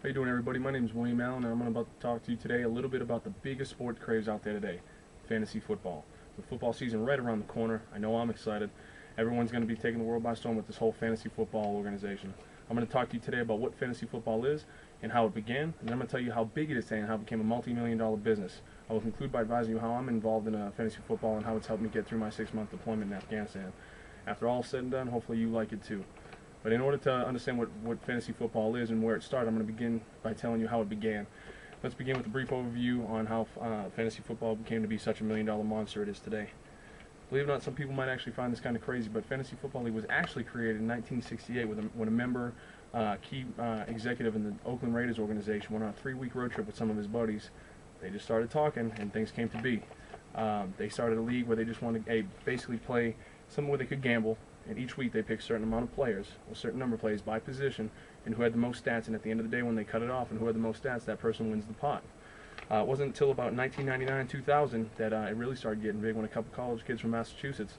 How you doing, everybody? My name is William Allen, and I'm about to talk to you today a little bit about the biggest sport craze out there today, fantasy football. With football season right around the corner, I know I'm excited. Everyone's going to be taking the world by storm with this whole fantasy football organization. I'm going to talk to you today about what fantasy football is and how it began, and then I'm going to tell you how big it is today and how it became a multi-million-dollar business. I will conclude by advising you how I'm involved in fantasy football and how it's helped me get through my 6-month deployment in Afghanistan. After all is said and done, hopefully you like it too. But in order to understand what fantasy football is and where it started, I'm going to begin by telling you how it began. Let's begin with a brief overview on how fantasy football became to be such a million-dollar monster it is today. Believe it or not, some people might actually find this kind of crazy, but Fantasy Football League was actually created in 1968 when a member, key executive in the Oakland Raiders organization, went on a 3-week road trip with some of his buddies. They just started talking, and things came to be. They started a league where they just wanted to basically play something where they could gamble. And each week they pick a certain amount of players, a certain number of players by position, and who had the most stats. And at the end of the day, when they cut it off, and who had the most stats, that person wins the pot. It wasn't until about 1999-2000 that it really started getting big when a couple college kids from Massachusetts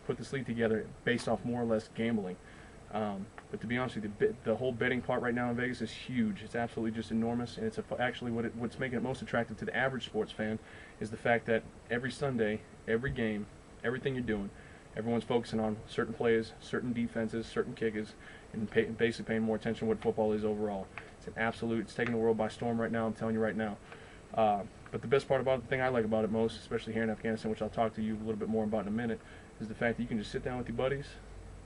put this league together based off more or less gambling. But to be honest with you, the whole betting part right now in Vegas is huge. It's absolutely just enormous, and it's actually what's making it most attractive to the average sports fan is the fact that every Sunday, every game, everything you're doing, everyone's focusing on certain players, certain defenses, certain kickers, and basically paying more attention to what football is overall. It's taking the world by storm right now, I'm telling you right now. But the best part about it, the thing I like about it most, especially here in Afghanistan, which I'll talk to you a little bit more about in a minute, is the fact that you can just sit down with your buddies,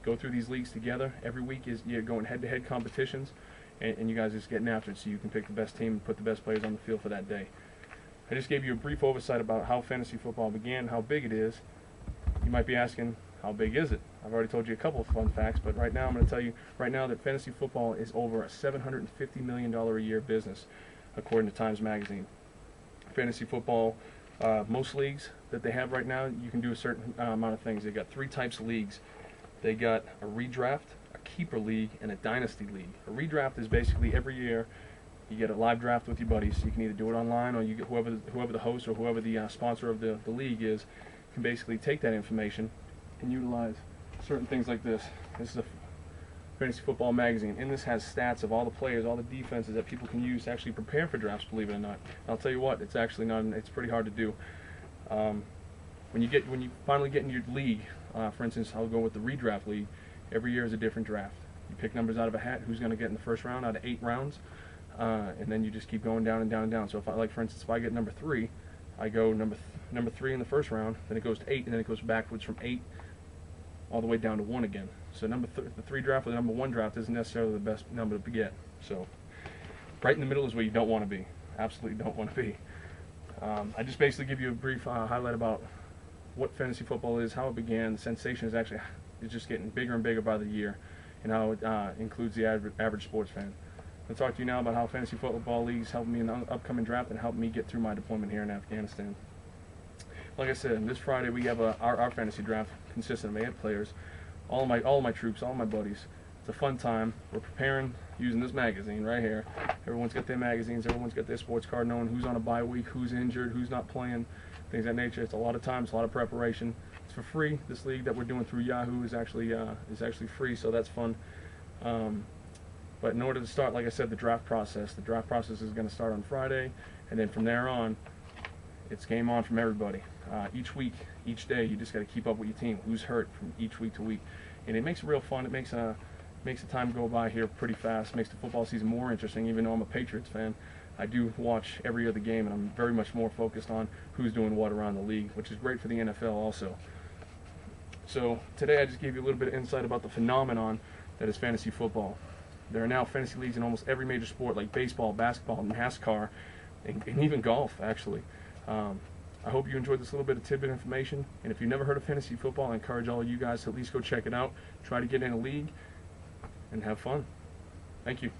go through these leagues together. Every week you're going head-to-head competitions, and you guys are just getting after it so you can pick the best team and put the best players on the field for that day. I just gave you a brief oversight about how fantasy football began, how big it is. You might be asking, how big is it? I've already told you a couple of fun facts, but right now I'm going to tell you right now that fantasy football is over a $750 million a year business, according to Times Magazine. Fantasy football, most leagues that they have right now, you can do a certain amount of things. They got 3 types of leagues. They got a redraft, a keeper league, and a dynasty league. A redraft is basically every year you get a live draft with your buddies. You can either do it online, or you get whoever the host or whoever the sponsor of the league is can basically take that information and utilize certain things like this. This is a fantasy football magazine, and this has stats of all the players, all the defenses that people can use to actually prepare for drafts, believe it or not. And I'll tell you what, it's actually not, it's pretty hard to do. When you finally get in your league, for instance, I'll go with the redraft league, every year is a different draft. You pick numbers out of a hat, who's going to get in the first round out of 8 rounds, and then you just keep going down and down and down. So for instance, if I get number 3, I go number 3 in the first round, then it goes to 8, and then it goes backwards from 8 all the way down to 1 again. So the 3 draft or the number 1 draft isn't necessarily the best number to get. So right in the middle is where you don't want to be. Absolutely don't want to be. I just basically give you a brief highlight about what fantasy football is, how it began. The sensation is just getting bigger and bigger by the year, and how it includes the average sports fan. I'll talk to you now about how fantasy football leagues helped me in the upcoming draft and helped me get through my deployment here in Afghanistan. Like I said, this Friday we have our fantasy draft consisting of 8 players, all of my troops, all of my buddies. It's a fun time. We're preparing using this magazine right here. Everyone's got their magazines, everyone's got their sports card, knowing who's on a bye week, who's injured, who's not playing, things of that nature. It's a lot of time, it's a lot of preparation. It's for free. This league that we're doing through Yahoo is actually free, so that's fun. But in order to start, like I said, the draft process is going to start on Friday, and then from there on, it's game on from everybody. Each week, each day, you just got to keep up with your team. Who's hurt from each week to week, and it makes it real fun. It makes the time go by here pretty fast. Makes the football season more interesting. Even though I'm a Patriots fan, I do watch every other game, and I'm very much more focused on who's doing what around the league, which is great for the NFL also. So today I just gave you a little bit of insight about the phenomenon that is fantasy football. There are now fantasy leagues in almost every major sport, like baseball, basketball, NASCAR, and even golf, actually. I hope you enjoyed this little bit of tidbit information, and if you've never heard of fantasy football, I encourage all of you guys to at least go check it out, try to get in a league, and have fun. Thank you.